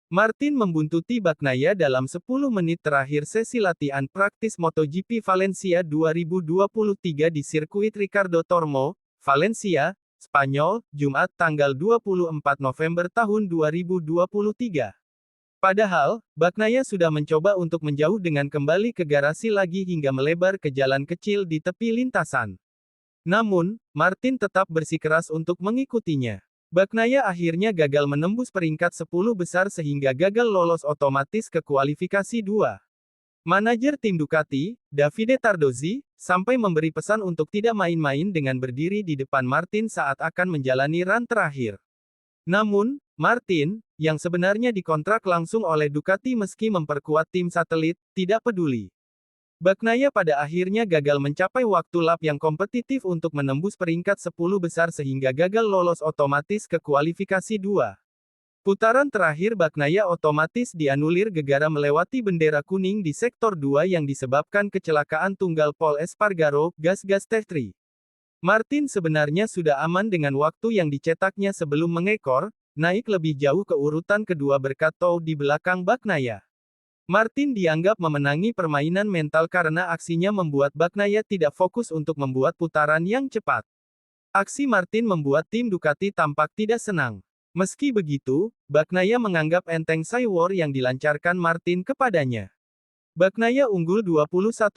Martin membuntuti Bagnaia dalam 10 menit terakhir sesi latihan praktis MotoGP Valencia 2023 di sirkuit Ricardo Tormo, Valencia, Spanyol, Jumat tanggal 24 November tahun 2023. Padahal, Bagnaia sudah mencoba untuk menjauh dengan kembali ke garasi lagi hingga melebar ke jalan kecil di tepi lintasan. Namun, Martin tetap bersikeras untuk mengikutinya. Bagnaia akhirnya gagal menembus peringkat 10 besar sehingga gagal lolos otomatis ke kualifikasi 2. Manajer tim Ducati, Davide Tardozzi, sampai memberi pesan untuk tidak main-main dengan berdiri di depan Martin saat akan menjalani run terakhir. Namun, Martin, yang sebenarnya dikontrak langsung oleh Ducati meski memperkuat tim satelit, tidak peduli. Bagnaia pada akhirnya gagal mencapai waktu lap yang kompetitif untuk menembus peringkat 10 besar sehingga gagal lolos otomatis ke kualifikasi 2. Putaran terakhir Bagnaia otomatis dianulir gegara melewati bendera kuning di sektor 2 yang disebabkan kecelakaan tunggal Pol Espargaro, Gas-Gas T3. Martin sebenarnya sudah aman dengan waktu yang dicetaknya sebelum mengekor, naik lebih jauh ke urutan kedua berkat tow di belakang Bagnaia. Martin dianggap memenangi permainan mental karena aksinya membuat Bagnaia tidak fokus untuk membuat putaran yang cepat. Aksi Martin membuat tim Ducati tampak tidak senang. Meski begitu, Bagnaia menganggap enteng Cywar yang dilancarkan Martin kepadanya. Bagnaia unggul 21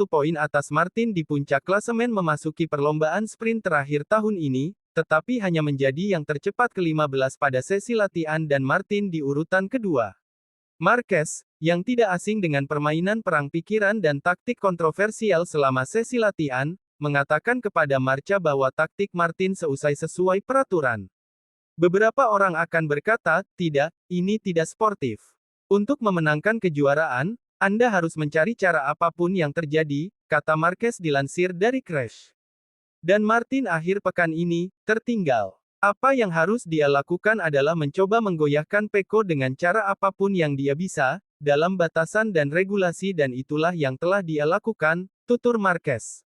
poin atas Martin di puncak klasemen memasuki perlombaan sprint terakhir tahun ini, tetapi hanya menjadi yang tercepat ke-15 pada sesi latihan dan Martin di urutan kedua. Marquez, yang tidak asing dengan permainan perang pikiran dan taktik kontroversial selama sesi latihan, mengatakan kepada Marca bahwa taktik Martin sesuai peraturan. Beberapa orang akan berkata, tidak, ini tidak sportif. Untuk memenangkan kejuaraan, Anda harus mencari cara apapun yang terjadi, kata Marquez dilansir dari Crash. Dan Martin akhir pekan ini, tertinggal. Apa yang harus dia lakukan adalah mencoba menggoyahkan Pecco dengan cara apapun yang dia bisa, dalam batasan dan regulasi dan itulah yang telah dia lakukan, tutur Marquez.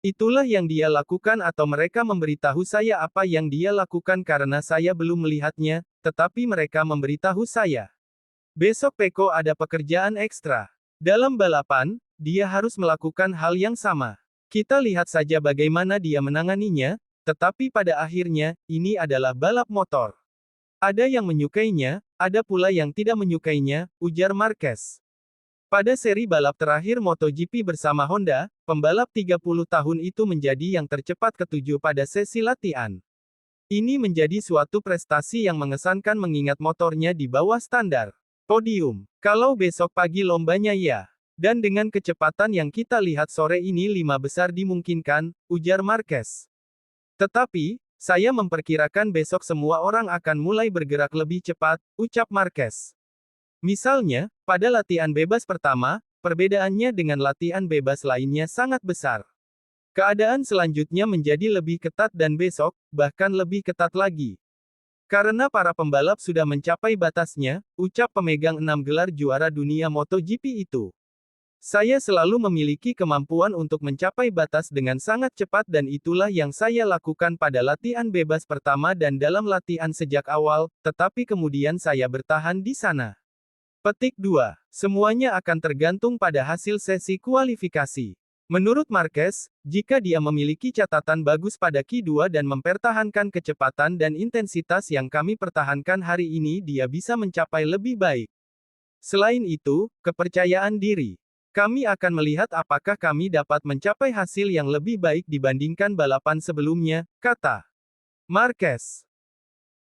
Itulah yang dia lakukan atau mereka memberitahu saya apa yang dia lakukan karena saya belum melihatnya, tetapi mereka memberitahu saya. Besok Pecco ada pekerjaan ekstra. Dalam balapan, dia harus melakukan hal yang sama. Kita lihat saja bagaimana dia menanganinya, tetapi pada akhirnya, ini adalah balap motor. Ada yang menyukainya, ada pula yang tidak menyukainya, ujar Marquez. Pada seri balap terakhir MotoGP bersama Honda, pembalap 30 tahun itu menjadi yang tercepat ke-7 pada sesi latihan. Ini menjadi suatu prestasi yang mengesankan mengingat motornya di bawah standar podium. Kalau besok pagi lombanya ya. Dan dengan kecepatan yang kita lihat sore ini 5 besar dimungkinkan, ujar Marquez. Tetapi, saya memperkirakan besok semua orang akan mulai bergerak lebih cepat, ucap Marquez. Misalnya, pada latihan bebas pertama, perbedaannya dengan latihan bebas lainnya sangat besar. Keadaan selanjutnya menjadi lebih ketat dan besok, bahkan lebih ketat lagi. Karena para pembalap sudah mencapai batasnya, ucap pemegang 6 gelar juara dunia MotoGP itu. Saya selalu memiliki kemampuan untuk mencapai batas dengan sangat cepat dan itulah yang saya lakukan pada latihan bebas pertama dan dalam latihan sejak awal, tetapi kemudian saya bertahan di sana. Petik 2. Semuanya akan tergantung pada hasil sesi kualifikasi. Menurut Marquez, jika dia memiliki catatan bagus pada Q2 dan mempertahankan kecepatan dan intensitas yang kami pertahankan hari ini dia bisa mencapai lebih baik. Selain itu, kepercayaan diri. Kami akan melihat apakah kami dapat mencapai hasil yang lebih baik dibandingkan balapan sebelumnya, kata Marquez.